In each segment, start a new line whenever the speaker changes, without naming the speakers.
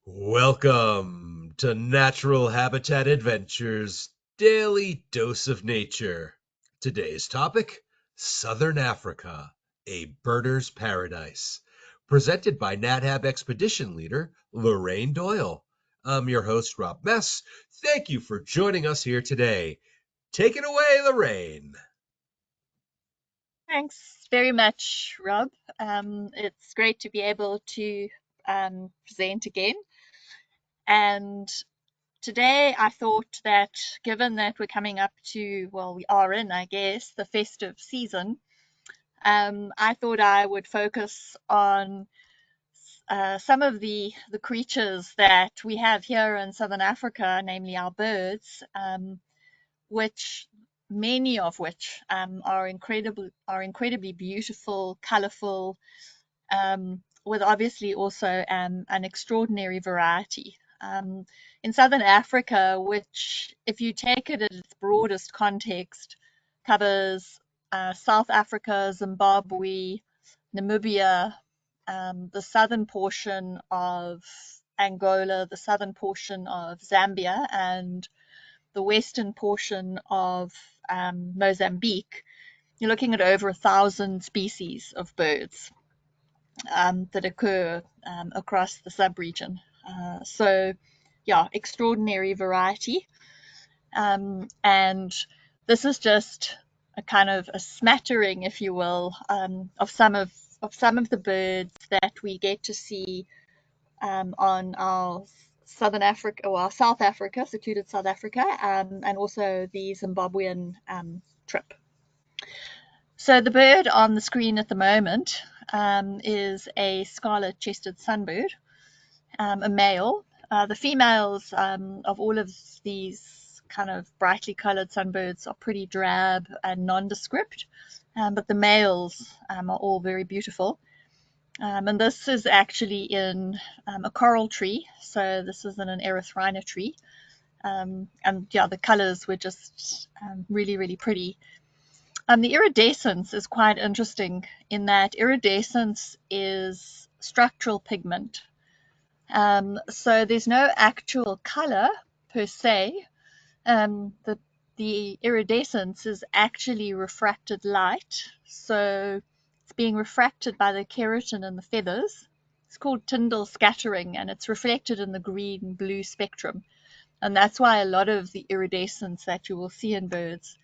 Welcome to Natural Habitat Adventures Daily Dose of Nature. Today's topic, Southern Africa, a birder's paradise. Presented by NatHab Expedition Leader Lorraine Doyle. I'm your host, Rob Mess. Thank you for joining us here today. Take it away, Lorraine.
Thanks very much, Rob. It's great to be able to present again. And today I thought that given that we're coming up to, well, we are in, I guess, the festive season, I thought I would focus on some of the creatures that we have here in Southern Africa, namely our birds, which many of which are incredibly beautiful, colorful, with obviously also an extraordinary variety. In Southern Africa, which, if you take it at its broadest context, covers South Africa, Zimbabwe, Namibia, the southern portion of Angola, the southern portion of Zambia, and the western portion of Mozambique, you're looking at over 1,000 species of birds that occur across the subregion. So, yeah, extraordinary variety. And this is just a kind of a smattering, if you will, of some of the birds that we get to see on our Southern Africa or our South Africa, secluded South Africa, and also the Zimbabwean trip. So the bird on the screen at the moment is a scarlet-chested sunbird, a male. The females of all of these kind of brightly colored sunbirds are pretty drab and nondescript, but the males are all very beautiful. And this is actually in a coral tree, so this is in an erythrina tree. And yeah, the colors were just really, really pretty. The iridescence is quite interesting in that iridescence is structural pigment. So there's no actual color per se. The iridescence is actually refracted light. So it's being refracted by the keratin in the feathers. It's called Tyndall scattering, and it's reflected in the green-blue spectrum. And that's why a lot of the iridescence that you will see in birds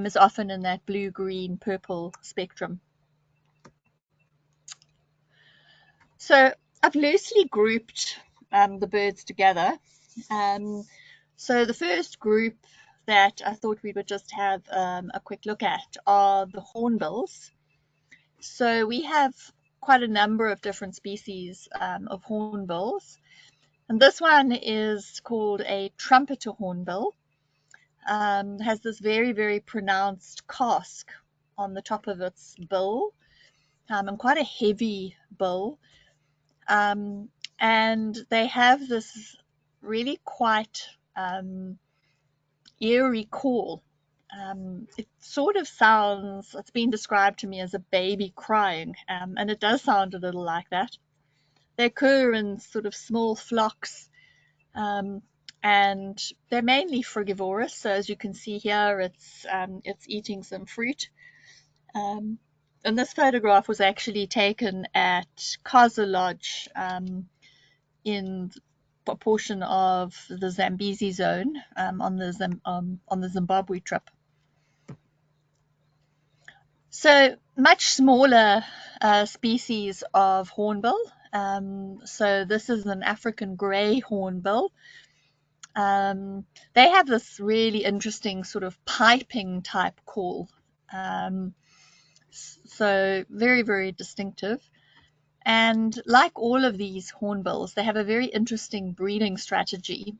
is often in that blue, green, purple spectrum. So I've loosely grouped the birds together. So the first group that I thought we would just have a quick look at are the hornbills. So we have quite a number of different species of hornbills. And this one is called a trumpeter hornbill. Has this very, very pronounced casque on the top of its bill, and quite a heavy bill. And they have this really quite eerie call. It sort of sounds, it's been described to me as a baby crying, and it does sound a little like that. They occur in sort of small flocks, and they're mainly frugivorous. So as you can see here, it's eating some fruit. And this photograph was actually taken at Kaza Lodge in a portion of the Zambezi zone on the Zimbabwe trip. So much smaller species of hornbill. So this is an African grey hornbill. They have this really interesting sort of piping type call. So very, very distinctive. And like all of these hornbills, they have a very interesting breeding strategy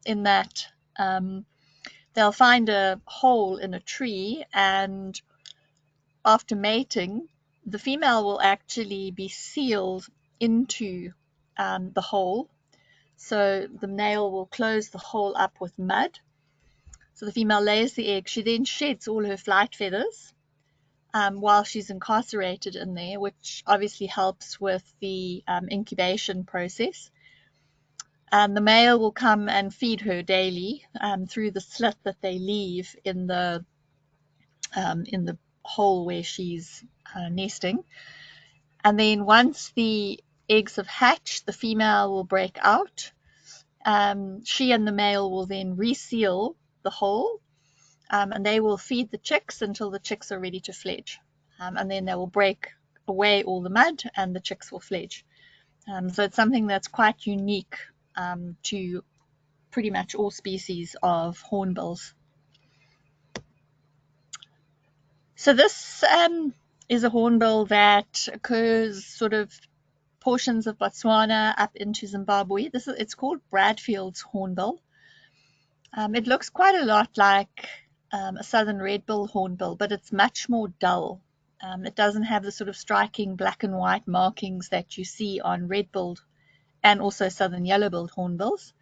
in that they'll find a hole in a tree, and after mating, the female will actually be sealed into the hole. So the male will close the hole up with mud. So the female lays the egg. She then sheds all her flight feathers while she's incarcerated in there, which obviously helps with the incubation process. And the male will come and feed her daily through the slit that they leave in the hole where she's nesting. And then once the eggs have hatched, the female will break out. She and the male will then reseal the hole, and they will feed the chicks until the chicks are ready to fledge. And then they will break away all the mud and the chicks will fledge. So it's something that's quite unique to pretty much all species of hornbills. So this is a hornbill that occurs sort of portions of Botswana up into Zimbabwe. It's called Bradfield's hornbill. It looks quite a lot like a southern red-bill hornbill, but it's much more dull. It doesn't have the sort of striking black and white markings that you see on red-billed and also southern yellow-billed hornbills.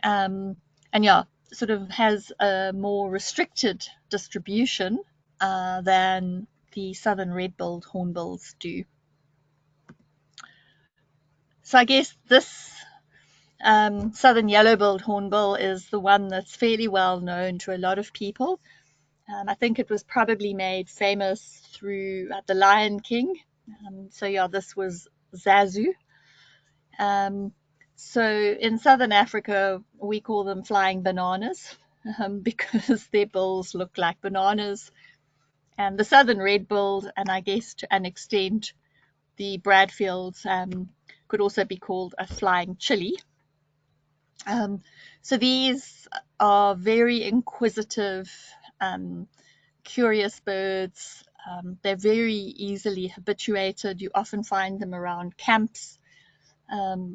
And yeah, sort of has a more restricted distribution than the southern red-billed hornbills do. So I guess this southern yellow-billed hornbill is the one that's fairly well known to a lot of people. I think it was probably made famous through The Lion King. So yeah, this was Zazu. So in southern Africa, we call them flying bananas because their bills look like bananas. And the southern red-billed, and I guess to an extent, the Bradfields could also be called a flying chili. So these are very inquisitive, curious birds. They're very easily habituated. You often find them around camps.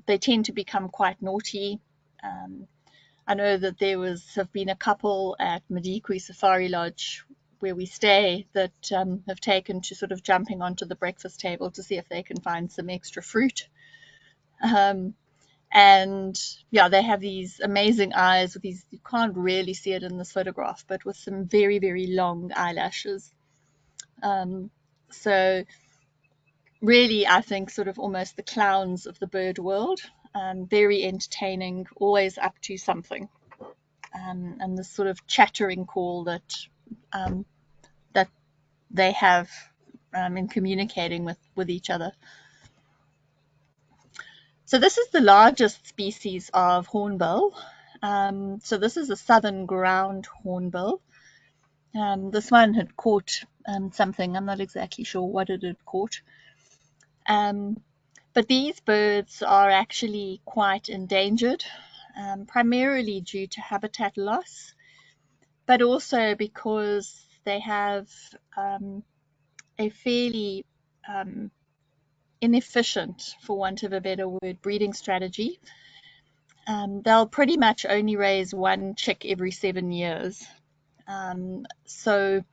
They tend to become quite naughty. I know that have been a couple at Madikwe Safari Lodge where we stay that have taken to sort of jumping onto the breakfast table to see if they can find some extra fruit. And yeah, they have these amazing eyes with these, you can't really see it in this photograph, but with some very, very long eyelashes. So really, I think sort of almost the clowns of the bird world, very entertaining, always up to something. And this sort of chattering call that they have in communicating with each other. So this is the largest species of hornbill. So this is a southern ground hornbill. This one had caught something. I'm not exactly sure what it had caught. But these birds are actually quite endangered, primarily due to habitat loss, but also because they have a fairly inefficient, for want of a better word, breeding strategy. They'll pretty much only raise one chick every 7 years. So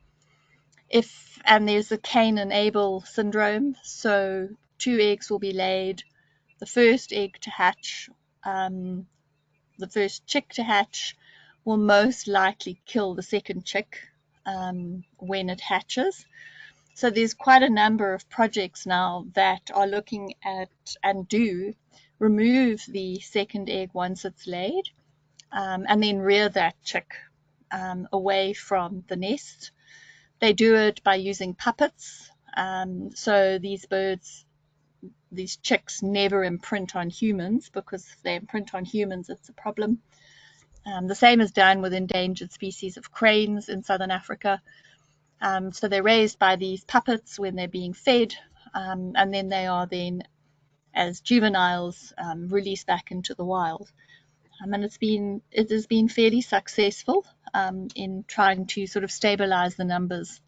and there's a Cain and Abel syndrome, so 2 eggs will be laid. The first egg to hatch, the first chick to hatch will most likely kill the second chick when it hatches. So there's quite a number of projects now that are looking at and do remove the second egg once it's laid, and then rear that chick away from the nest. They do it by using puppets. So these chicks never imprint on humans, because if they imprint on humans, it's a problem. The same is done with endangered species of cranes in southern Africa. So they're raised by these puppets when they're being fed, and then they are then, as juveniles, released back into the wild. And it has been fairly successful in trying to sort of stabilize the numbers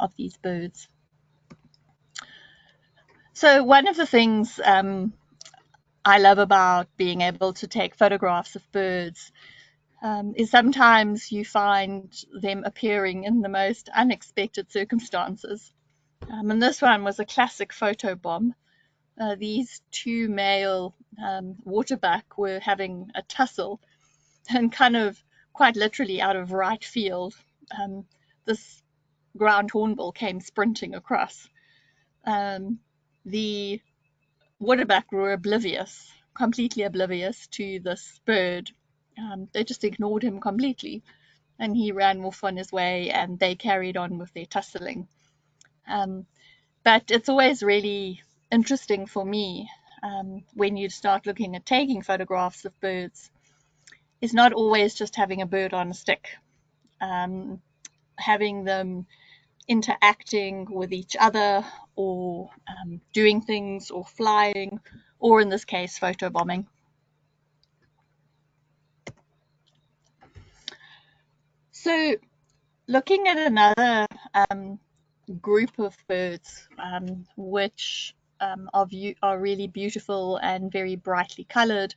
of these birds. So one of the things I love about being able to take photographs of birds is sometimes you find them appearing in the most unexpected circumstances. And this one was a classic photo bomb. These 2 male waterbuck were having a tussle, and kind of quite literally out of right field, this ground hornbill came sprinting across. The waterbuck were oblivious completely oblivious to this bird. They just ignored him completely, and he ran off on his way, and they carried on with their tussling. But it's always really interesting for me, when you start looking at taking photographs of birds, is not always just having a bird on a stick, having them interacting with each other, or doing things, or flying, or in this case, photobombing. So looking at another group of birds, which are really beautiful and very brightly colored.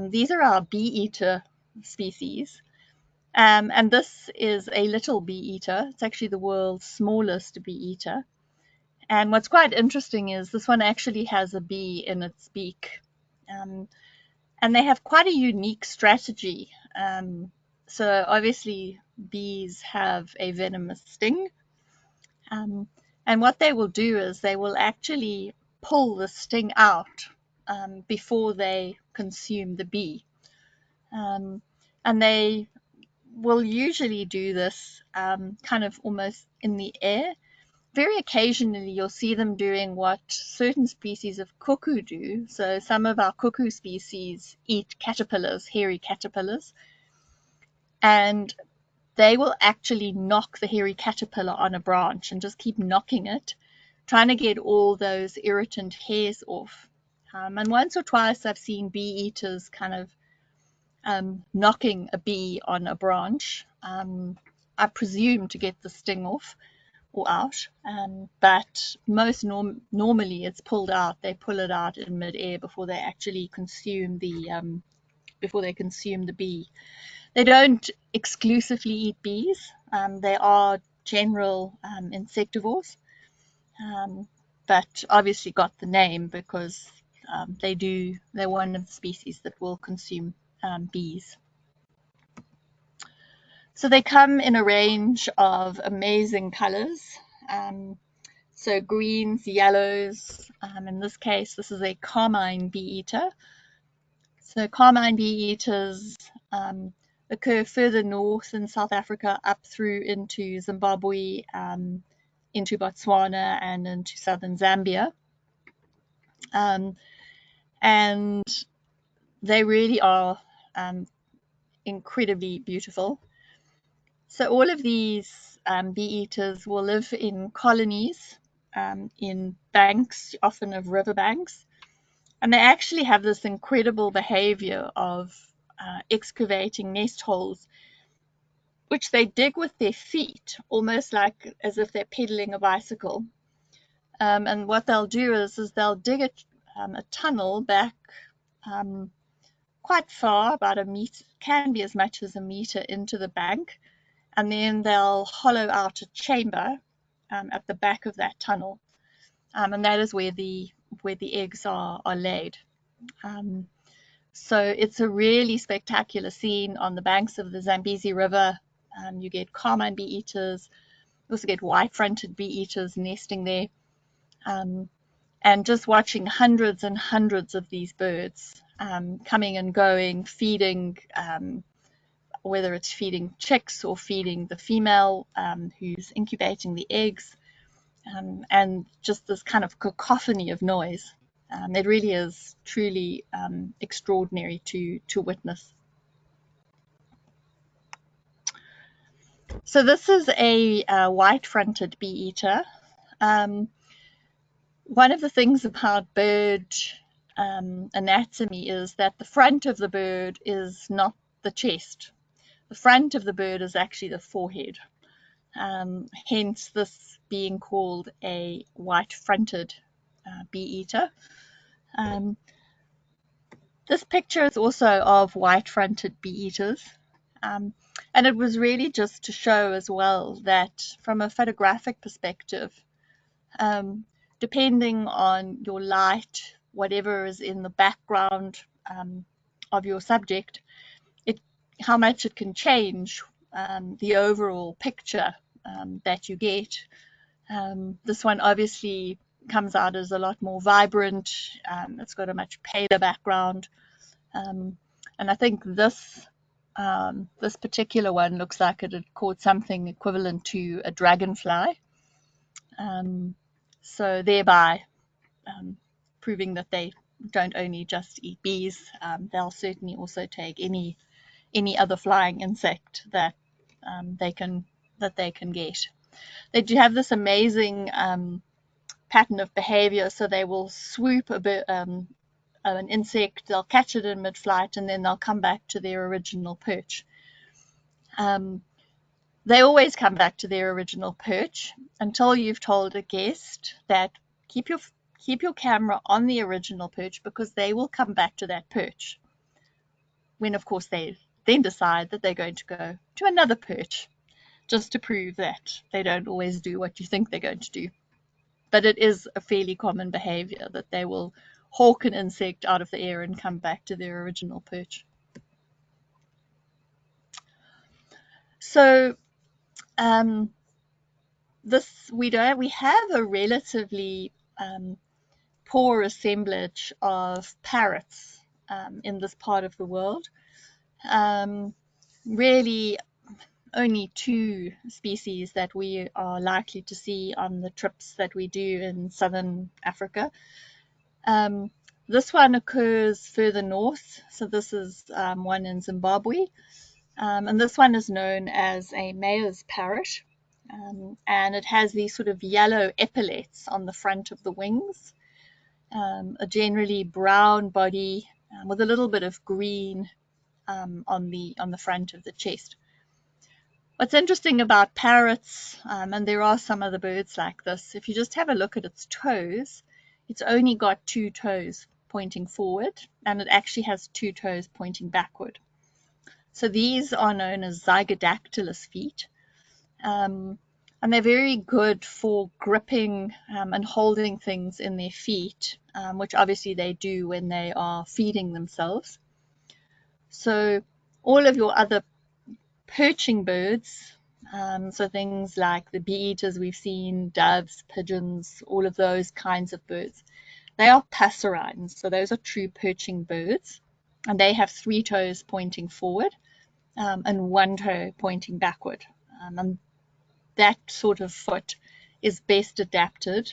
These are our bee-eater species. And this is a little bee-eater. It's actually the world's smallest bee-eater. And what's quite interesting is this one actually has a bee in its beak. And they have quite a unique strategy. So obviously bees have a venomous sting. And what they will do is they will actually pull the sting out before they consume the bee. And they will usually do this kind of almost in the air. Very occasionally you'll see them doing what certain species of cuckoo do. So some of our cuckoo species eat caterpillars, hairy caterpillars, and they will actually knock the hairy caterpillar on a branch and just keep knocking it, trying to get all those irritant hairs off. And once or twice I've seen bee eaters kind of knocking a bee on a branch, I presume to get the sting off or out, but most normally it's pulled out. They pull it out in midair before they actually consume the bee. They don't exclusively eat bees. They are general insectivores, but obviously got the name because they're one of the species that will consume bees. So they come in a range of amazing colors. So greens, yellows. In this case, this is a carmine bee eater. So carmine bee eaters occur further north in South Africa, up through into Zimbabwe, into Botswana, and into southern Zambia. And they really are incredibly beautiful. So all of these bee eaters will live in colonies, in banks, often of riverbanks. And they actually have this incredible behavior of excavating nest holes, which they dig with their feet, almost like as if they're pedaling a bicycle. And what they'll do is they'll dig a tunnel back quite far, about a meter, can be as much as a meter into the bank, and then they'll hollow out a chamber at the back of that tunnel, and that is where the eggs are laid. So it's a really spectacular scene on the banks of the Zambezi River. You get carmine bee eaters, you also get white-fronted bee eaters nesting there, and just watching hundreds and hundreds of these birds coming and going, feeding, whether it's feeding chicks or feeding the female who's incubating the eggs, and just this kind of cacophony of noise. It really is truly extraordinary to witness. So this is a white-fronted bee eater. One of the things about bird anatomy is that the front of the bird is not the chest. The front of the bird is actually the forehead. Hence this being called a white-fronted bee eater. This picture is also of white-fronted bee eaters. And it was really just to show as well that from a photographic perspective, depending on your light, whatever is in the background of your subject, how much it can change the overall picture that you get. This one obviously comes out as a lot more vibrant. It's got a much paler background. And I think this particular one looks like it had caught something equivalent to a dragonfly. So thereby proving that they don't only just eat bees, they'll certainly also take any other flying insect that they can get. They do have this amazing pattern of behavior, so they will swoop a bit an insect, they'll catch it in mid-flight, and then they'll come back to their original perch. They always come back to their original perch until you've told a guest that keep your camera on the original perch, because they will come back to that perch when, of course, they then decide that they're going to go to another perch, just to prove that they don't always do what you think they're going to do. But it is a fairly common behavior that they will hawk an insect out of the air and come back to their original perch. So we have a relatively poor assemblage of parrots in this part of the world. Really only 2 species that we are likely to see on the trips that we do in southern Africa. This one occurs further north, so this is one in Zimbabwe, and this one is known as a mayor's parrot, and it has these sort of yellow epaulets on the front of the wings, a generally brown body with a little bit of green on the front of the chest. What's interesting about parrots, and there are some other birds like this, if you just have a look at its toes, it's only got 2 toes pointing forward, and it actually has 2 toes pointing backward. So these are known as zygodactylous feet, and they're very good for gripping and holding things in their feet, which obviously they do when they are feeding themselves. So all of your other perching birds, so things like the bee-eaters we've seen, doves, pigeons, all of those kinds of birds, they are passerines, so those are true perching birds, and they have 3 toes pointing forward and 1 toe pointing backward, and that sort of foot is best adapted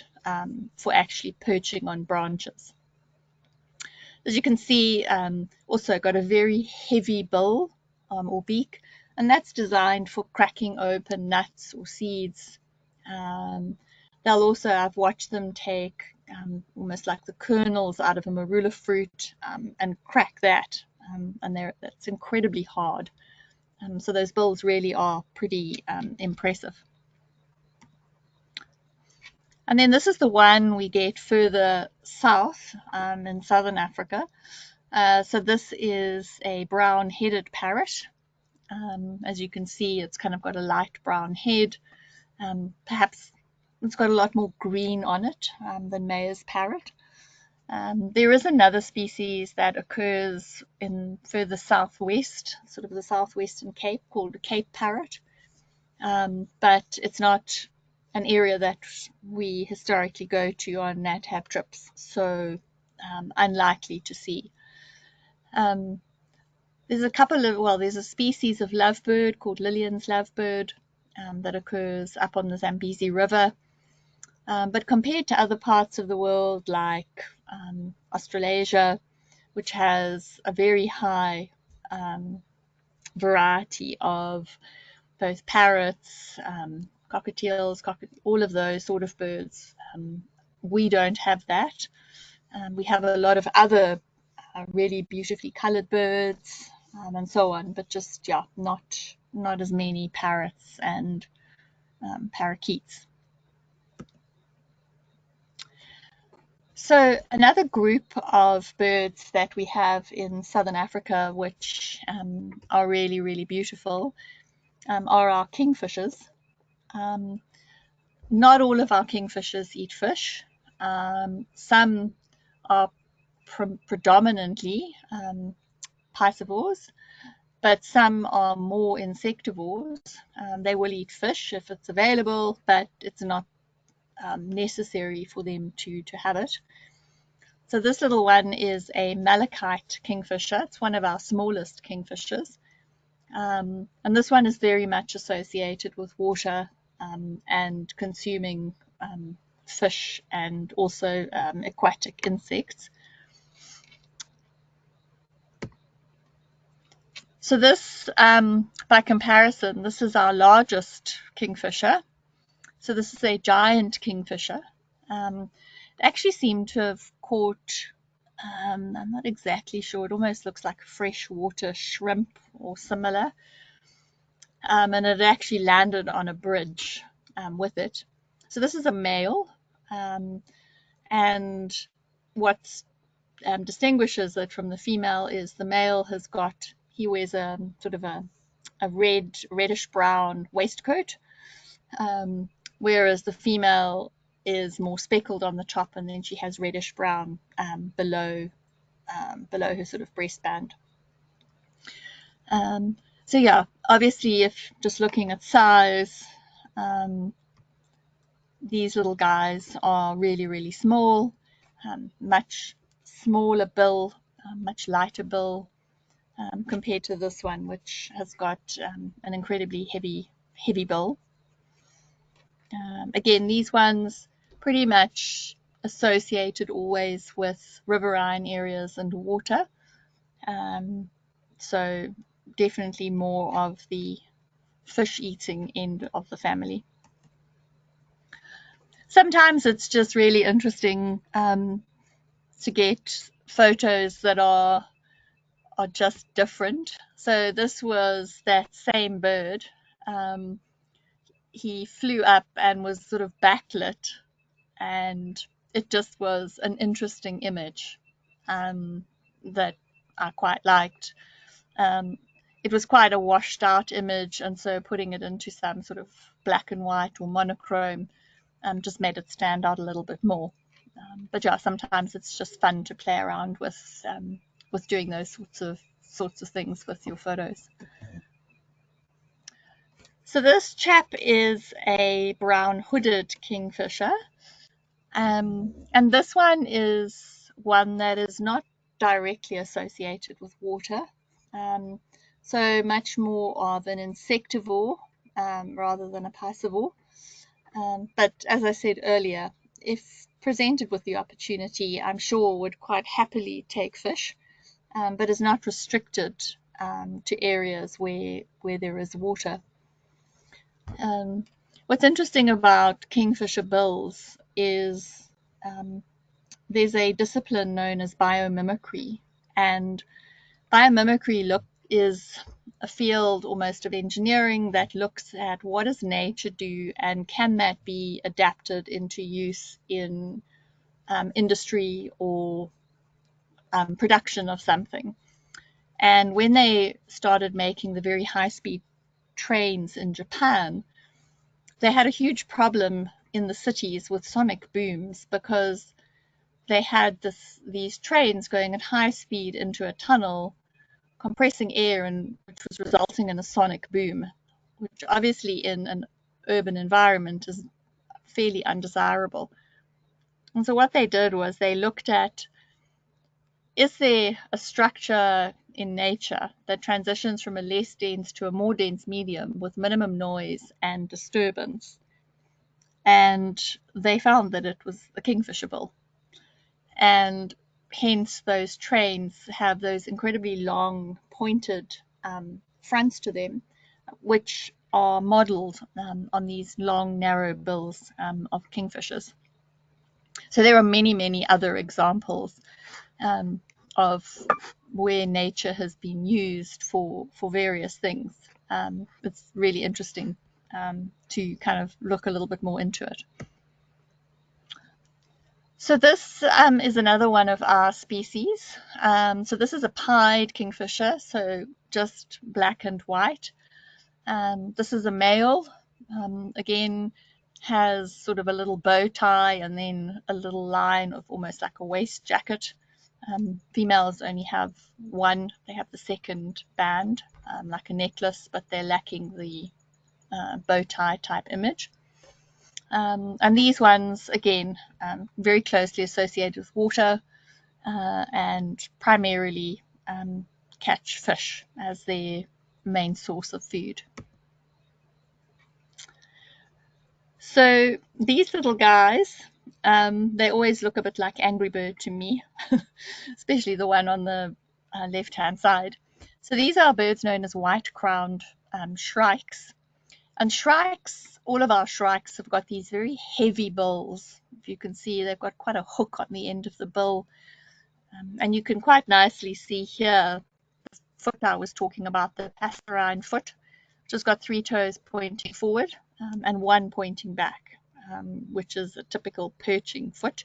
for actually perching on branches. As you can see, also got a very heavy bill or beak, and that's designed for cracking open nuts or seeds. They'll also, I've watched them take almost like the kernels out of a marula fruit and crack that, and that's incredibly hard. So those bills really are pretty impressive. And then this is the one we get further south in southern Africa. So this is a brown-headed parrot. As you can see, it's kind of got a light brown head. Perhaps it's got a lot more green on it than Mayor's parrot. There is another species that occurs in further southwest, sort of the southwestern Cape, called the Cape parrot. But it's not an area that we historically go to on NatHab trips, so unlikely to see. There's a species of lovebird called Lillian's lovebird that occurs up on the Zambezi River. But compared to other parts of the world like Australasia, which has a very high variety of both parrots, cockatiels, all of those sort of birds, we don't have that. We have a lot of other really beautifully colored birds and so on, but just not as many parrots and parakeets. So another group of birds that we have in southern Africa, which are really, really beautiful, are our kingfishers. Not all of our kingfishers eat fish. Some are predominantly piscivores, but some are more insectivores. They will eat fish if it's available, but it's not necessary for them to have it. So this little one is a malachite kingfisher. It's one of our smallest kingfishers. And this one is very much associated with water and consuming fish and also aquatic insects. So this, by comparison, this is our largest kingfisher. So this is a giant kingfisher. It actually seemed to have caught, I'm not exactly sure, it almost looks like freshwater shrimp or similar. And it actually landed on a bridge with it. So this is a male, and what distinguishes it from the female is the male he wears a sort of a reddish brown waistcoat, whereas the female is more speckled on the top, and then she has reddish brown below her sort of breastband. So yeah, obviously, if just looking at size, these little guys are really, really small, much smaller bill, much lighter bill compared to this one, which has got an incredibly heavy bill. Again, these ones pretty much associated always with riverine areas and water. So definitely more of the fish-eating end of the family. Sometimes it's just really interesting to get photos that are just different. So this was that same bird. He flew up and was sort of backlit, and it just was an interesting image that I quite liked. It was quite a washed out image, and so putting it into some sort of black and white or monochrome just made it stand out a little bit more. But yeah, sometimes it's just fun to play around with doing those sorts of things with your photos. So this chap is a brown hooded kingfisher, and this one is one that is not directly associated with water, so much more of an insectivore rather than a piscivore. But as I said earlier, if presented with the opportunity, I'm sure would quite happily take fish, but is not restricted to areas where there is water. What's interesting about kingfisher bills is there's a discipline known as biomimicry, and biomimicry is a field almost of engineering that looks at what does nature do and can that be adapted into use in industry or production of something. And when they started making the very high-speed trains in Japan, they had a huge problem in the cities with sonic booms because they had these trains going at high speed into a tunnel, compressing air, and which was resulting in a sonic boom, which obviously in an urban environment is fairly undesirable. And so what they did was they looked at, is there a structure in nature that transitions from a less dense to a more dense medium with minimum noise and disturbance? And they found that it was the kingfisher bill. And hence those trains have those incredibly long pointed fronts to them, which are modeled on these long narrow bills of kingfishers. So there are many other examples of where nature has been used for various things. It's really interesting to kind of look a little bit more into it. So this is another one of our species. So this is a pied kingfisher, so just black and white. This is a male. Again, has sort of a little bow tie and then a little line of almost like a waist jacket. Females only have one. They have the second band, like a necklace, but they're lacking the bow tie type image. And these ones, again, very closely associated with water and primarily catch fish as their main source of food. So these little guys, they always look a bit like Angry Bird to me, especially the one on the left-hand side. So these are birds known as white-crowned shrikes. And shrikes, all of our shrikes have got these very heavy bills. If you can see, they've got quite a hook on the end of the bill. And you can quite nicely see here the foot I was talking about, the passerine foot, which has got 3 toes pointing forward and 1 pointing back, which is a typical perching foot.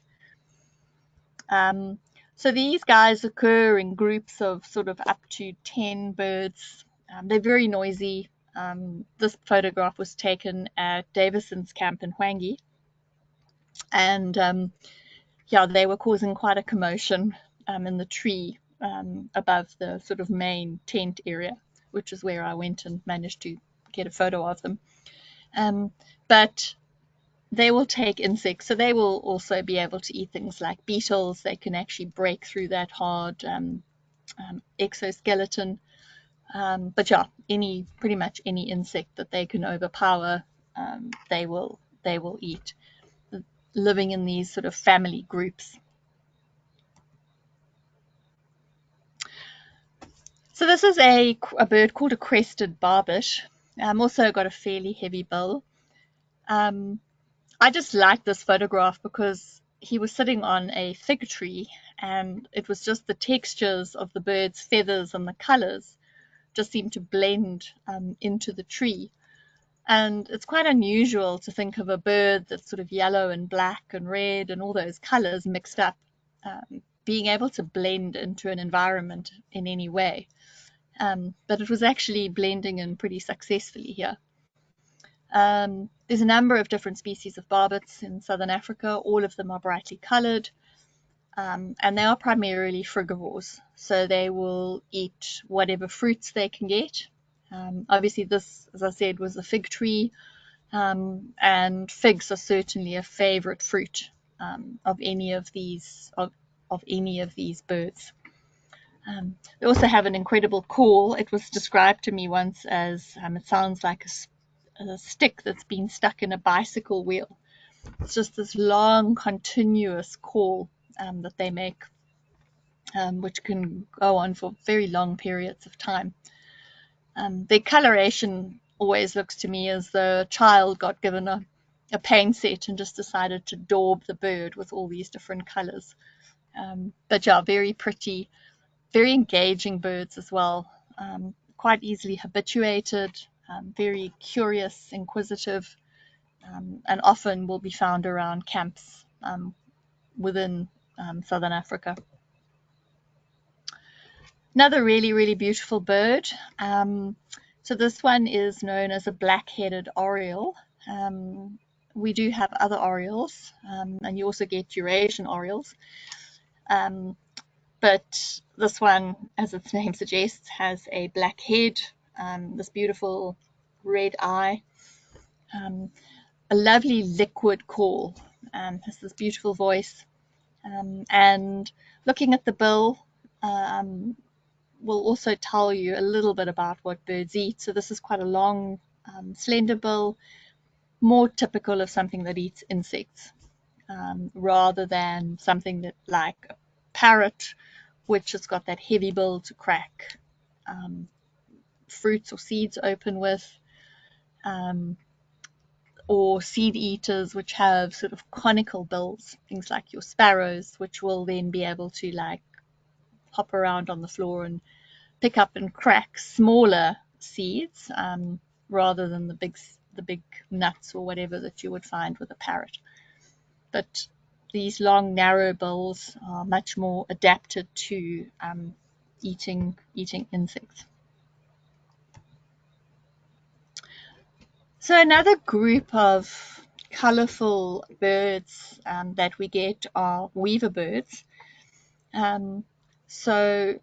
So these guys occur in groups of sort of up to 10 birds. They're very noisy. This photograph was taken at Davison's camp in Hwangi. And yeah, they were causing quite a commotion in the tree above the sort of main tent area, which is where I went and managed to get a photo of them. But they will take insects, so they will also be able to eat things like beetles. They can actually break through that hard exoskeleton. But yeah, pretty much any insect that they can overpower, they will eat, living in these sort of family groups. So this is a bird called a crested barbet. Also got a fairly heavy bill. I just like this photograph because he was sitting on a fig tree, and it was just the textures of the bird's feathers and the colors just seemed to blend into the tree. And it's quite unusual to think of a bird that's sort of yellow and black and red and all those colors mixed up, being able to blend into an environment in any way. But it was actually blending in pretty successfully here. There's a number of different species of barbets in southern Africa. All of them are brightly colored, and they are primarily frugivores. So they will eat whatever fruits they can get. Obviously, this, as I said, was a fig tree, and figs are certainly a favorite fruit of any of these birds. They also have an incredible call. It was described to me once as it sounds like a stick that's been stuck in a bicycle wheel. It's just this long, continuous call that they make, which can go on for very long periods of time. Their coloration always looks to me as though a child got given a paint set and just decided to daub the bird with all these different colors. But yeah, very pretty, very engaging birds as well, quite easily habituated, very curious, inquisitive, and often will be found around camps within southern Africa. Another really, really beautiful bird. So this one is known as a black-headed oriole. We do have other orioles, and you also get Eurasian orioles. But this one, as its name suggests, has a black head, this beautiful red eye, a lovely liquid call, has this beautiful voice, and looking at the bill will also tell you a little bit about what birds eat. So this is quite a long, slender bill, more typical of something that eats insects, rather than something that like a parrot, which has got that heavy bill to crack fruits or seeds open with, or seed eaters, which have sort of conical bills, things like your sparrows, which will then be able to like hop around on the floor and pick up and crack smaller seeds, rather than the big nuts or whatever that you would find with a parrot. But these long, narrow bills are much more adapted to eating insects. So another group of colorful birds that we get are weaver birds. So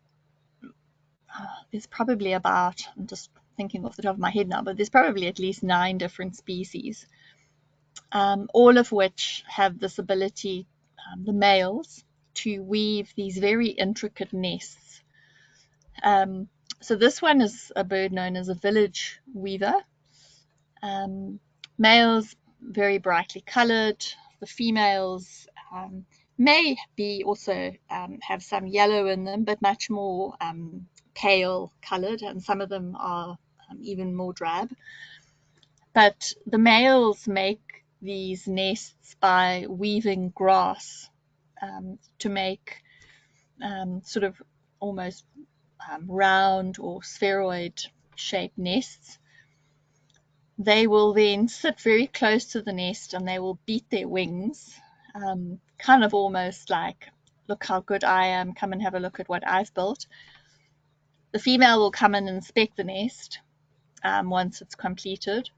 there's probably about, I'm just thinking off the top of my head now, but there's probably at least 9 different species. all of which have this ability, the males, to weave these very intricate nests. So this one is a bird known as a village weaver. Males very brightly colored. The females may be also have some yellow in them, but much more pale colored, and some of them are even more drab. But the males make these nests by weaving grass to make sort of almost round or spheroid shaped nests. They will then sit very close to the nest and they will beat their wings, kind of almost like, look how good I am, come and have a look at what I've built. The female will come and inspect the nest once it's completed.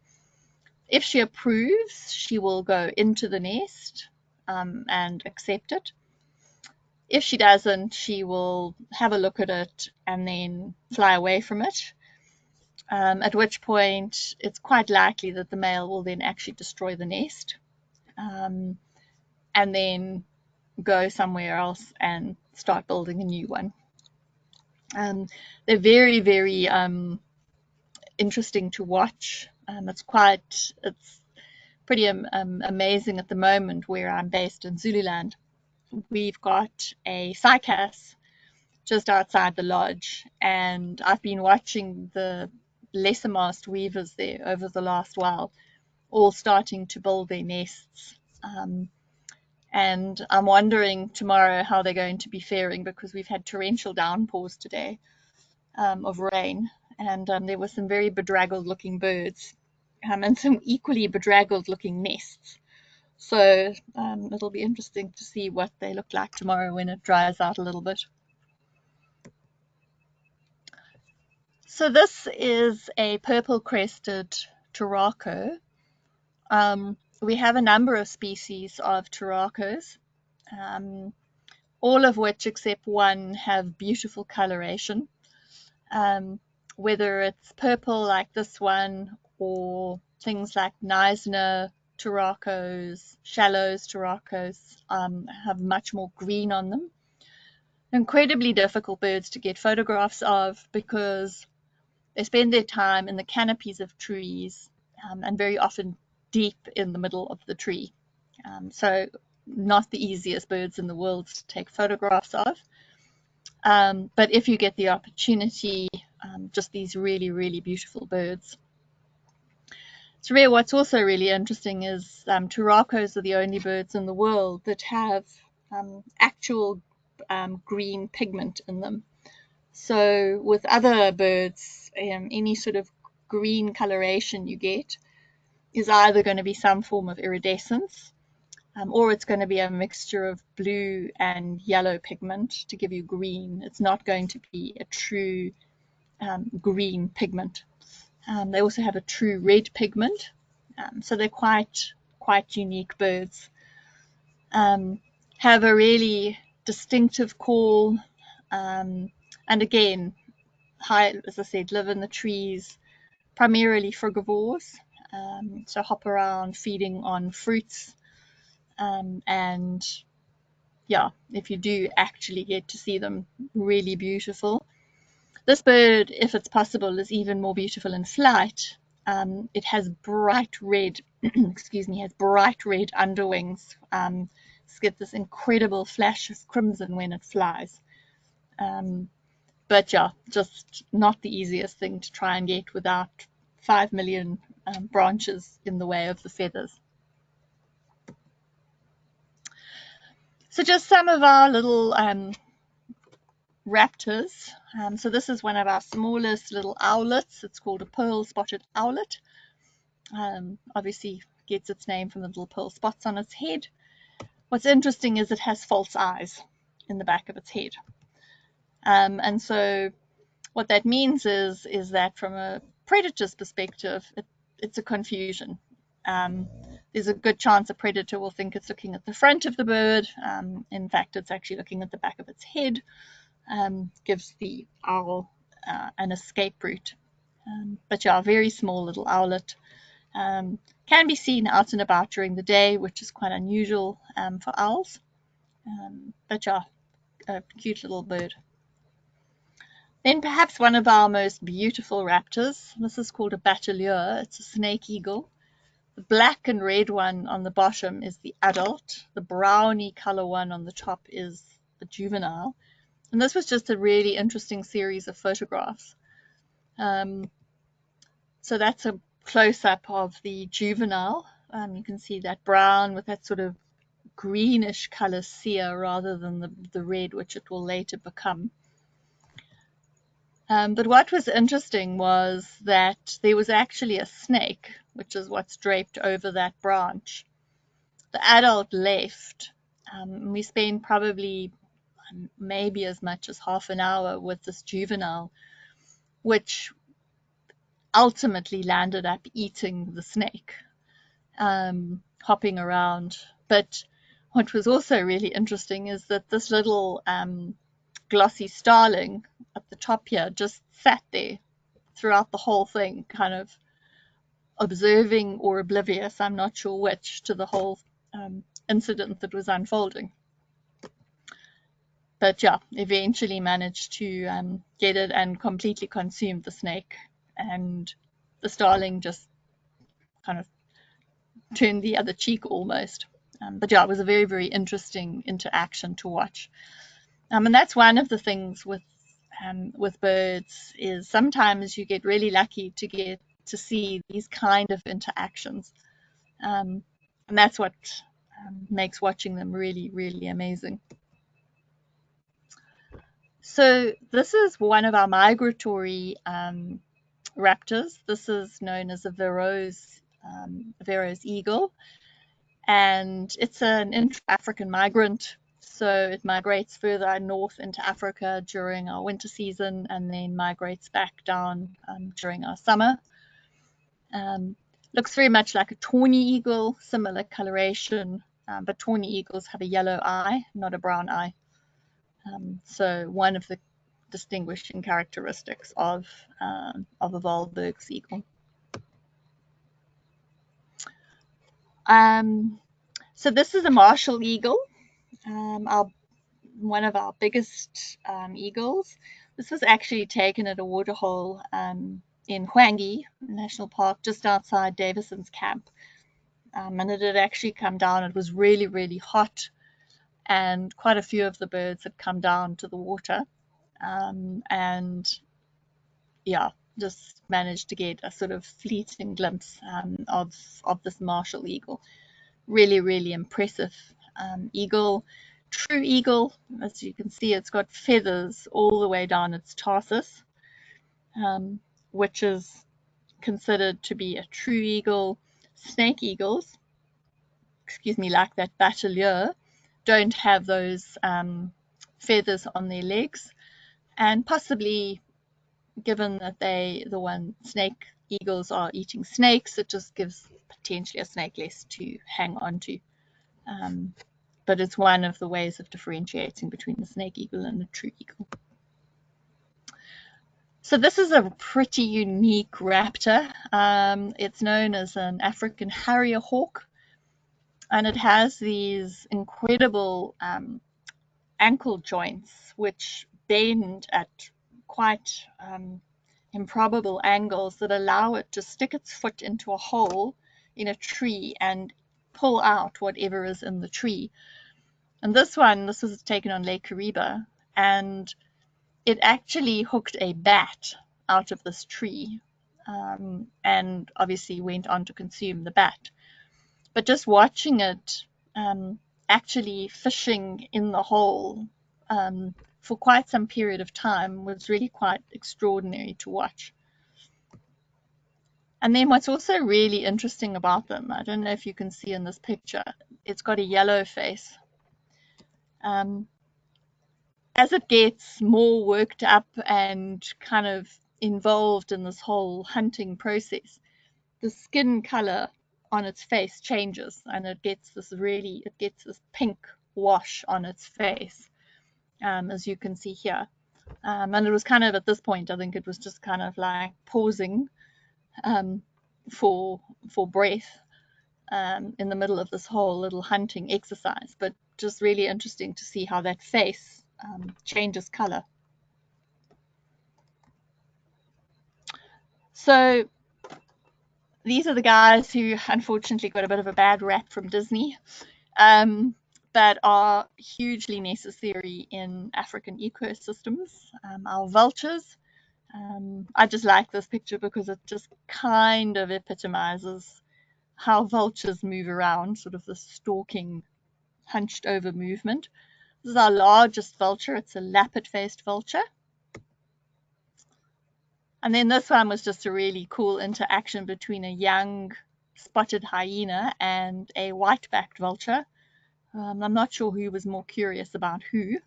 If she approves, she will go into the nest and accept it. If she doesn't, she will have a look at it and then fly away from it. At which point it's quite likely that the male will then actually destroy the nest and then go somewhere else and start building a new one. They're very, very interesting to watch. It's pretty amazing at the moment where I'm based in Zululand. We've got a cycasse just outside the lodge, and I've been watching the lesser mast weavers there over the last while, all starting to build their nests. And I'm wondering tomorrow how they're going to be faring, because we've had torrential downpours today of rain, and there were some very bedraggled looking birds and some equally bedraggled looking nests. So it'll be interesting to see what they look like tomorrow when it dries out a little bit. So this is a purple-crested turaco. We have a number of species of turacos, all of which except one have beautiful coloration. Whether it's purple like this one, or things like Neisner turacos, Shallows turacos have much more green on them. Incredibly difficult birds to get photographs of because they spend their time in the canopies of trees and very often deep in the middle of the tree. So not the easiest birds in the world to take photographs of. But if you get the opportunity, just these really, really beautiful birds. So what's also really interesting is turacos are the only birds in the world that have actual green pigment in them. So with other birds, any sort of green coloration you get is either going to be some form of iridescence, or it's going to be a mixture of blue and yellow pigment to give you green. It's not going to be a true green pigment. They also have a true red pigment, so they're quite unique birds. Have a really distinctive call, and again, as I said, live in the trees, primarily frugivores, so hop around feeding on fruits, and yeah, if you do actually get to see them, really beautiful. This bird, if it's possible, is even more beautiful in flight. It has bright red, has bright red underwings. It's got this incredible flash of crimson when it flies. But yeah, just not the easiest thing to try and get without 5 million branches in the way of the feathers. So just some of our little raptors. So this is one of our smallest little owlets. It's called a pearl-spotted owlet. Obviously gets its name from the little pearl spots on its head. What's interesting is it has false eyes in the back of its head. And so what that means is that from a predator's perspective, it's a confusion. There's a good chance a predator will think it's looking at the front of the bird. In fact, it's actually looking at the back of its head. Gives the owl an escape route. But yeah, a very small little owlet. Can be seen out and about during the day, which is quite unusual for owls. But yeah, a cute little bird. Then perhaps one of our most beautiful raptors. This is called a bateleur. It's a snake eagle. The black and red one on the bottom is the adult. The browny color one on the top is the juvenile. And this was just a really interesting series of photographs. So that's a close-up of the juvenile. You can see that brown with that sort of greenish color cere rather than the red, which it will later become. But what was interesting was that there was actually a snake, which is what's draped over that branch. The adult left. We spent probably maybe as much as half an hour with this juvenile, which ultimately landed up eating the snake, hopping around. But what was also really interesting is that this little glossy starling at the top here just sat there throughout the whole thing, kind of observing or oblivious, I'm not sure which, to the whole incident that was unfolding. But yeah, eventually managed to get it and completely consumed the snake, and the starling just kind of turned the other cheek almost. But yeah, it was a very, very interesting interaction to watch. And that's one of the things with birds, is sometimes you get really lucky to get to see these kind of interactions. And that's what makes watching them really, really amazing. So this is one of our migratory raptors. This is known as a Verreaux's eagle, and it's an intra-African migrant. So it migrates further north into Africa during our winter season and then migrates back down during our summer. Looks very much like a tawny eagle, similar coloration, but tawny eagles have a yellow eye, not a brown eye. So one of the distinguishing characteristics of a Wahlberg's eagle. So this is a martial eagle, one of our biggest eagles. This was actually taken at a waterhole in Hwange National Park, just outside Davison's camp. And it had actually come down. It was really, really hot, and quite a few of the birds had come down to the water. And yeah, just managed to get a sort of fleeting glimpse of this martial eagle. Really, really impressive eagle. True eagle, as you can see, it's got feathers all the way down its tarsus, which is considered to be a true eagle. Snake eagles, like that bateleur, don't have those feathers on their legs, and possibly, given that snake eagles are eating snakes, it just gives potentially a snake less to hang on to. But it's one of the ways of differentiating between the snake eagle and the true eagle. So this is a pretty unique raptor. It's known as an African harrier-hawk, and it has these incredible ankle joints which bend at quite improbable angles that allow it to stick its foot into a hole in a tree and pull out whatever is in the tree. And this was taken on Lake Kariba, and it actually hooked a bat out of this tree, and obviously went on to consume the bat. But just watching it actually fishing in the hole for quite some period of time was really quite extraordinary to watch. And then what's also really interesting about them, I don't know if you can see in this picture, it's got a yellow face. As it gets more worked up and kind of involved in this whole hunting process, the skin color on its face changes, and it gets this pink wash on its face, as you can see here. And it was kind of, at this point, I think it was just kind of like pausing for breath in the middle of this whole little hunting exercise, but just really interesting to see how that face changes color. So these are the guys who unfortunately got a bit of a bad rap from Disney, but are hugely necessary in African ecosystems. Our vultures. I just like this picture because it just kind of epitomizes how vultures move around, sort of the stalking, hunched over movement. This is our largest vulture. It's a leopard-faced vulture. And then this one was just a really cool interaction between a young spotted hyena and a white-backed vulture. I'm not sure who was more curious about who,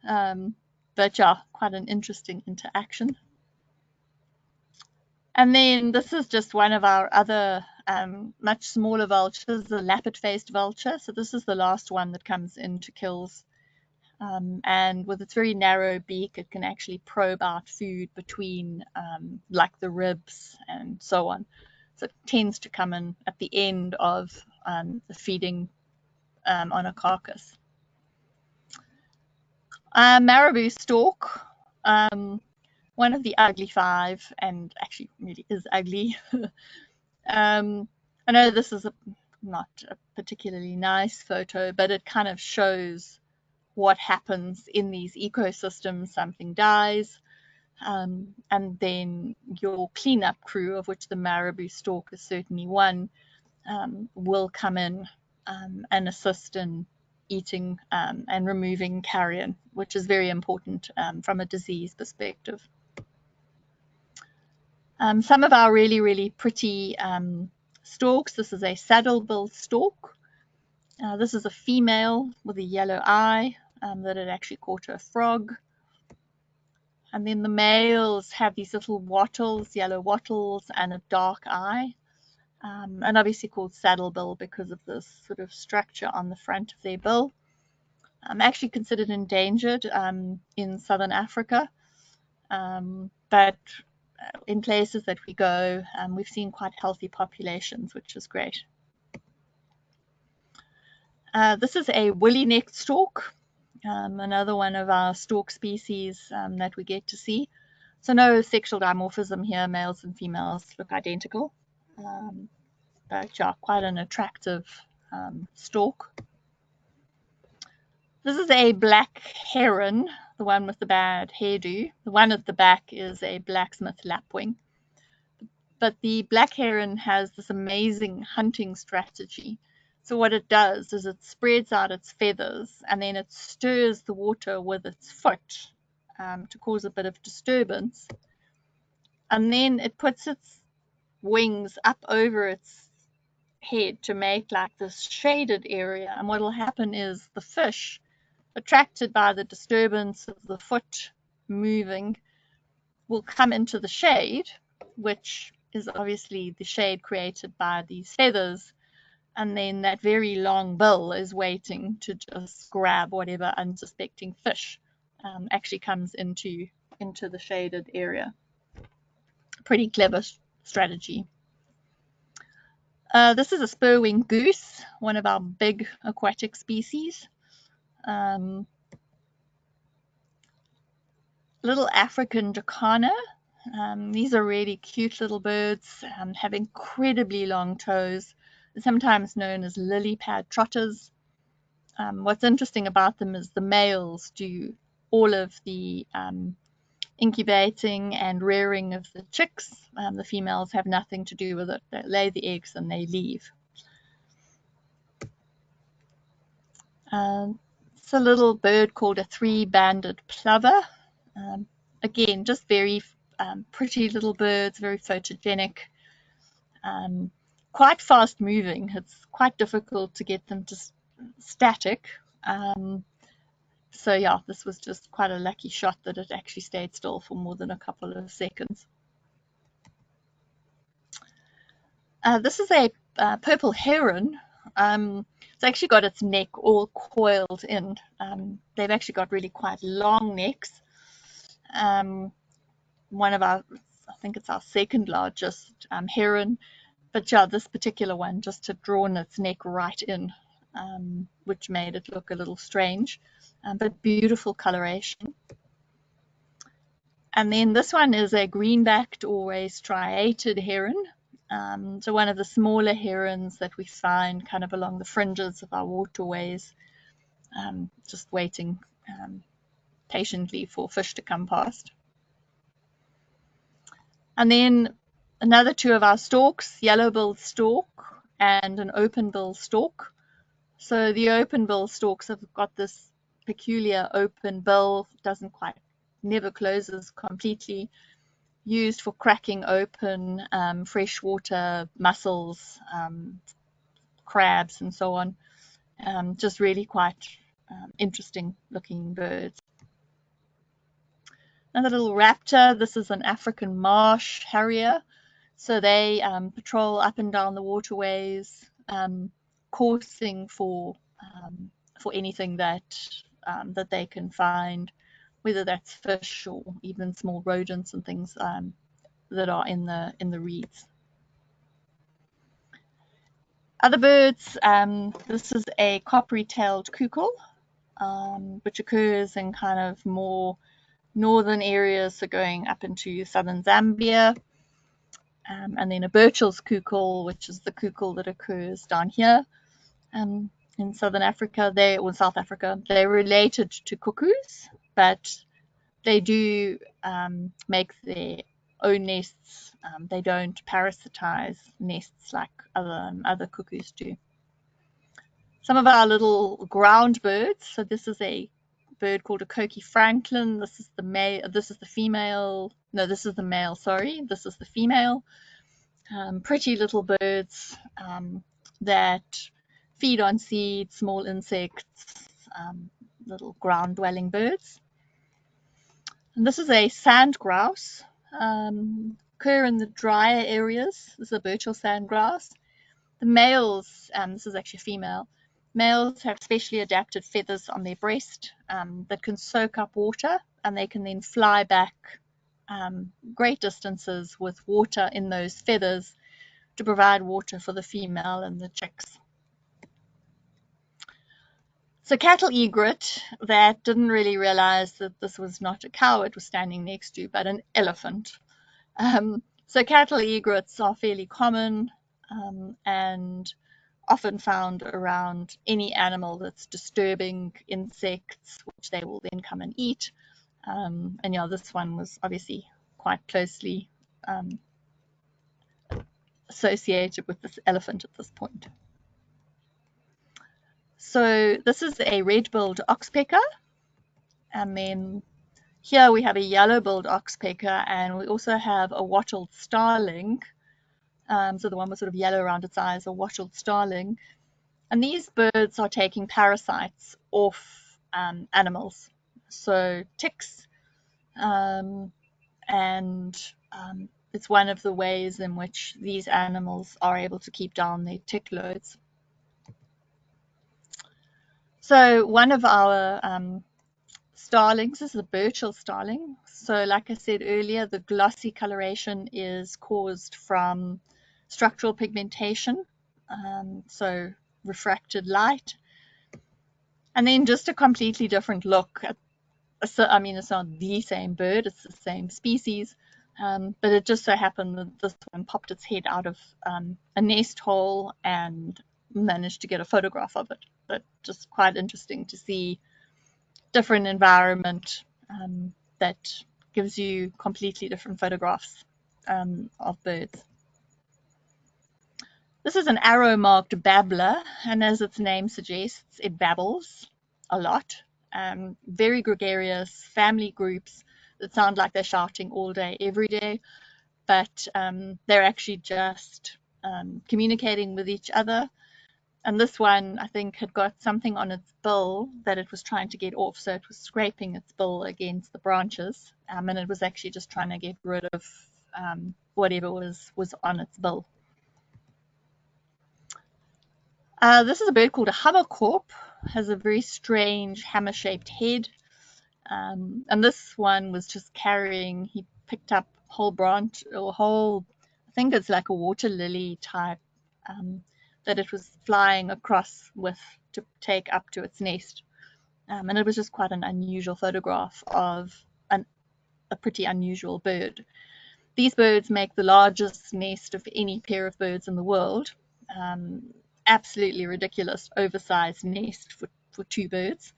but yeah, quite an interesting interaction. And then this is just one of our other much smaller vultures, the leopard-faced vulture. So this is the last one that comes into kills. And with its very narrow beak, it can actually probe out food between like the ribs and so on. So it tends to come in at the end of the feeding on a carcass. Marabou stork, one of the ugly five, and actually really is ugly. I know this is not a particularly nice photo, but it kind of shows what happens in these ecosystems. Something dies, and then your cleanup crew, of which the marabou stork is certainly one, will come in and assist in eating and removing carrion, which is very important from a disease perspective. Some of our really, really pretty storks. This is a saddle-billed stork. This is a female with a yellow eye that had actually caught a frog. And then the males have these little wattles, yellow wattles, and a dark eye. And obviously called saddle-bill because of this sort of structure on the front of their bill. Actually considered endangered in southern Africa, but in places that we go, we've seen quite healthy populations, which is great. This is a woolly-necked stork, another one of our stork species that we get to see. So no sexual dimorphism here, males and females look identical, but yeah, quite an attractive stork. This is a black heron, the one with the bad hairdo. The one at the back is a blacksmith lapwing. But the black heron has this amazing hunting strategy. So what it does is it spreads out its feathers and then it stirs the water with its foot to cause a bit of disturbance. And then it puts its wings up over its head to make like this shaded area. And what will happen is the fish, attracted by the disturbance of the foot moving, will come into the shade, which is obviously the shade created by these feathers, and then that very long bill is waiting to just grab whatever unsuspecting fish actually comes into the shaded area. Pretty clever strategy. This is a spur-winged goose, one of our big aquatic species. Little African jacana. These are really cute little birds, have incredibly long toes, sometimes known as lily pad trotters. What's interesting about them is the males do all of the incubating and rearing of the chicks. The females have nothing to do with it. They lay the eggs and they leave. It's a little bird called a three-banded plover. Again, just very pretty little birds, very photogenic, quite fast moving. It's quite difficult to get them to static. So yeah, this was just quite a lucky shot that it actually stayed still for more than a couple of seconds. This is a purple heron. It's actually got its neck all coiled in. They've actually got really quite long necks. One of our, I think it's our second largest heron, But yeah, this particular one just had drawn its neck right in, which made it look a little strange, but beautiful coloration. And then this one is a green-backed or a striated heron. So one of the smaller herons that we find kind of along the fringes of our waterways, just waiting patiently for fish to come past. And then another two of our storks, yellow-billed stork and an open-billed stork. So the open-billed storks have got this peculiar open bill, doesn't quite, never closes completely, used for cracking open freshwater mussels, crabs, and so on. Just really quite interesting looking birds. Another little raptor. This is an African marsh harrier. So they patrol up and down the waterways, coursing for anything that they can find, whether that's fish or even small rodents and things that are in the reeds. Other birds, this is a coppery-tailed cuckoo, which occurs in kind of more northern areas, so going up into southern Zambia. And then a Burchell's cuckoo, which is the cuckoo that occurs down here in southern Africa, or South Africa. They're related to cuckoos, but they do make their own nests. They don't parasitize nests like other cuckoos do. Some of our little ground birds. So this is a bird called a Coqui Franklin. This is the male. This is the female. No, this is the male. Sorry, this is the female. Pretty little birds that feed on seeds, small insects, little ground-dwelling birds. And this is a sand grouse, occur in the drier areas. This is a Burchell sand grouse. The males, this is actually a female, males have specially adapted feathers on their breast that can soak up water, and they can then fly back great distances with water in those feathers to provide water for the female and the chicks. So cattle egret, that didn't really realize that this was not a cow it was standing next to, but an elephant. So cattle egrets are fairly common and often found around any animal that's disturbing insects, which they will then come and eat. And yeah, this one was obviously quite closely associated with this elephant at this point. So this is a red-billed oxpecker, and then here we have a yellow-billed oxpecker, and we also have a wattled starling. So the one with sort of yellow around its eyes, a wattled starling. And these birds are taking parasites off animals, so ticks, and it's one of the ways in which these animals are able to keep down their tick loads. So one of our starlings is a Burchell starling. So like I said earlier, the glossy coloration is caused from structural pigmentation, so refracted light. And then just a completely different look. I mean, it's not the same bird, it's the same species, but it just so happened that this one popped its head out of a nest hole and managed to get a photograph of it. But just quite interesting to see different environment that gives you completely different photographs of birds. This is an arrow-marked babbler, and as its name suggests, it babbles a lot. Very gregarious family groups that sound like they're shouting all day, every day, but they're actually just communicating with each other. And this one, I think, had got something on its bill that it was trying to get off, so it was scraping its bill against the branches, and it was actually just trying to get rid of whatever was on its bill. This is a bird called a hammerkorp. Has a very strange hammer-shaped head, and this one was just carrying. He picked up a whole branch, or whole, I think it's like a water lily type, that it was flying across with to take up to its nest. And it was just quite an unusual photograph of a pretty unusual bird. These birds make the largest nest of any pair of birds in the world. Absolutely ridiculous, oversized nest for two birds,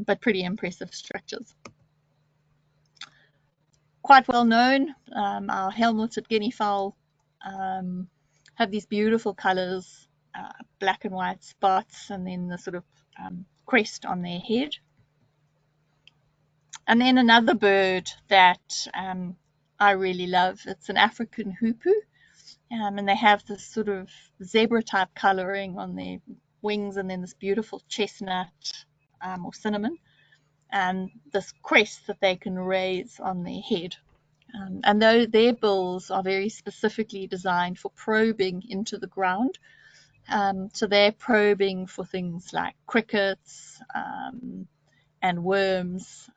but pretty impressive structures. Quite well known, our helmeted guinea fowl have these beautiful colors, black and white spots, and then the sort of crest on their head. And then another bird that I really love, it's an African hoopoe, and they have this sort of zebra type coloring on their wings, and then this beautiful chestnut or cinnamon, and this crest that they can raise on their head. And though their bills are very specifically designed for probing into the ground, so they're probing for things like crickets and worms.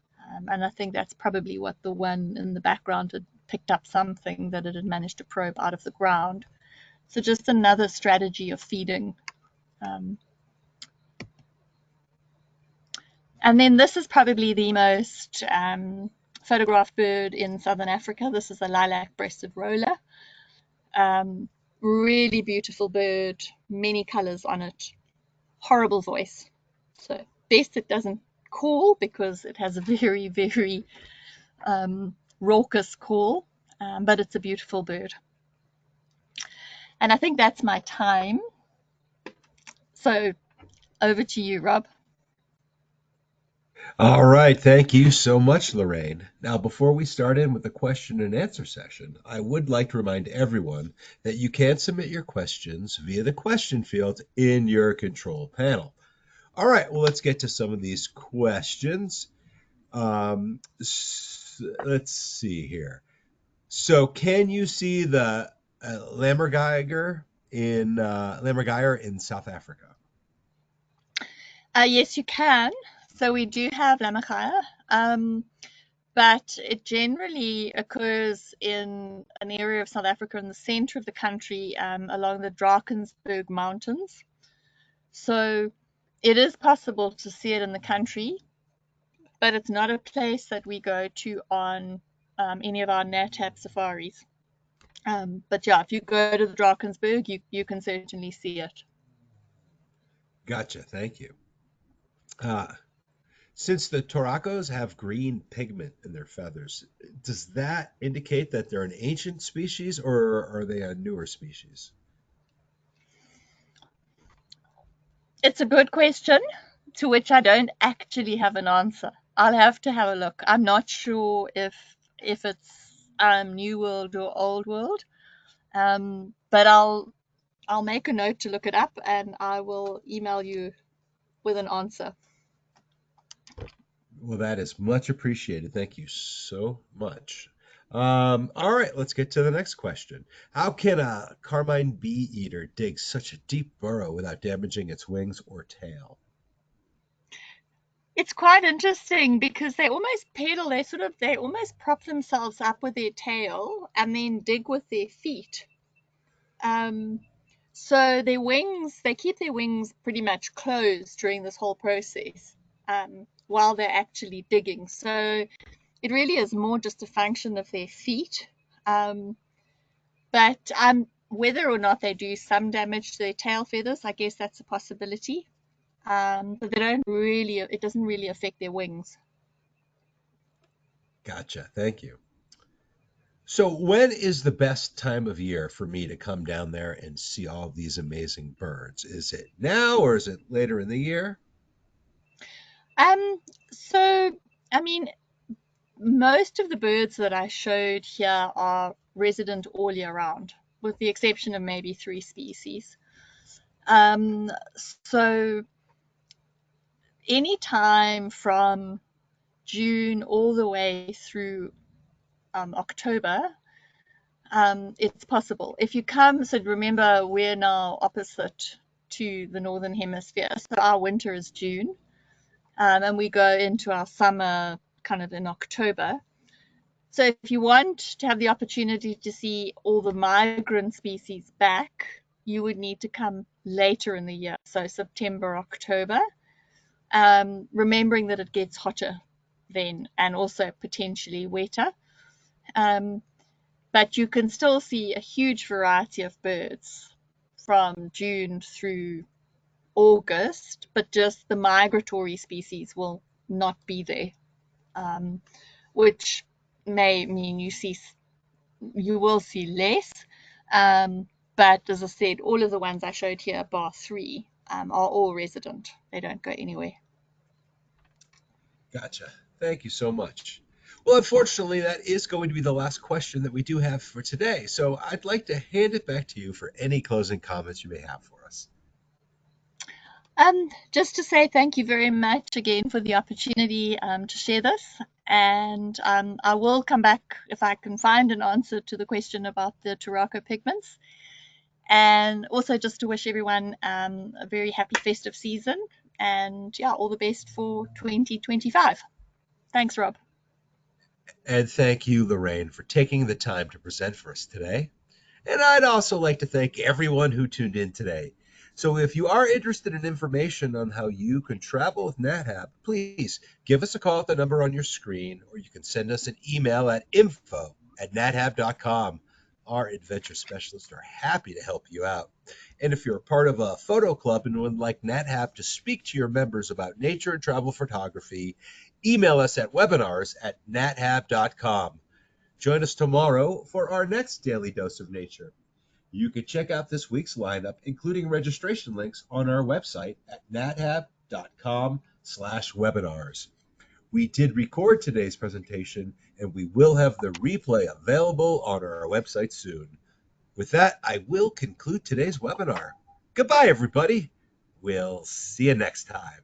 And I think that's probably what the one in the background had picked up, something that it had managed to probe out of the ground. So just another strategy of feeding. And then this is probably the most photographed bird in southern Africa. This is a lilac-breasted roller. Really beautiful bird, many colors on it, horrible voice. So best it doesn't call, because it has a very, very raucous call, but it's a beautiful bird. And I think that's my time. So over to you, Rob.
All right, thank you so much, Lorraine. Now, before we start in with the question and answer session, I would like to remind everyone that you can submit your questions via the question field in your control panel. All right, well, let's get to some of these questions. Let's see here. So, can you see the lammergeier in South Africa?
Yes, you can. So we do have lammergeier, but it generally occurs in an area of South Africa in the center of the country, along the Drakensberg Mountains. So it is possible to see it in the country, but it's not a place that we go to on any of our NatHab safaris. But yeah, if you go to the Drakensberg, you can certainly see it.
Gotcha, thank you. Uh, since the toracos have green pigment in their feathers, does that indicate that they're an ancient species or are they a newer species?
It's a good question to which I don't actually have an answer. I'll have to have a look. I'm not sure if it's New World or Old World, but I'll make a note to look it up, and I will email you with an answer.
Well, that is much appreciated. Thank you so much. All right, let's get to the next question. How can a carmine bee eater dig such a deep burrow without damaging its wings or tail?
It's quite interesting because they almost pedal. They almost prop themselves up with their tail and then dig with their feet. Um, So their wings, they keep their wings pretty much closed during this whole process, while they're actually digging. So it really is more just a function of their feet. But whether or not they do some damage to their tail feathers, I guess that's a possibility. But it doesn't really affect their wings.
Gotcha. Thank you. So, when is the best time of year for me to come down there and see all of these amazing birds? Is it now or is it later in the year?
Um, so, I mean, most of the birds that I showed here are resident all year round, with the exception of maybe 3 species. So any time from June all the way through October, it's possible. If you come, so remember we're now opposite to the northern hemisphere, so our winter is June, and we go into our summer kind of in October. So if you want to have the opportunity to see all the migrant species back, you would need to come later in the year, so September, October, remembering that it gets hotter then and also potentially wetter. But you can still see a huge variety of birds from June through August, but just the migratory species will not be there, which may mean you will see less. But as I said, all of the ones I showed here, bar three, are all resident. They don't go anywhere.
Gotcha. Thank you so much. Well, unfortunately, that is going to be the last question that we do have for today. So I'd like to hand it back to you for any closing comments you may have for us.
Just to say thank you very much again for the opportunity to share this. And I will come back if I can find an answer to the question about the Turako pigments. And also just to wish everyone a very happy festive season. And yeah, all the best for 2025. Thanks, Rob.
And thank you, Lorraine, for taking the time to present for us today. And I'd also like to thank everyone who tuned in today. So if you are interested in information on how you can travel with NatHab, please give us a call at the number on your screen, or you can send us an email at info@nathab.com. Our adventure specialists are happy to help you out. And if you're a part of a photo club and would like NatHab to speak to your members about nature and travel photography, email us at webinars@nathab.com. Join us tomorrow for our next Daily Dose of Nature. You can check out this week's lineup, including registration links, on our website at nathab.com/webinars. We did record today's presentation, and we will have the replay available on our website soon. With that, I will conclude today's webinar. Goodbye, everybody. We'll see you next time.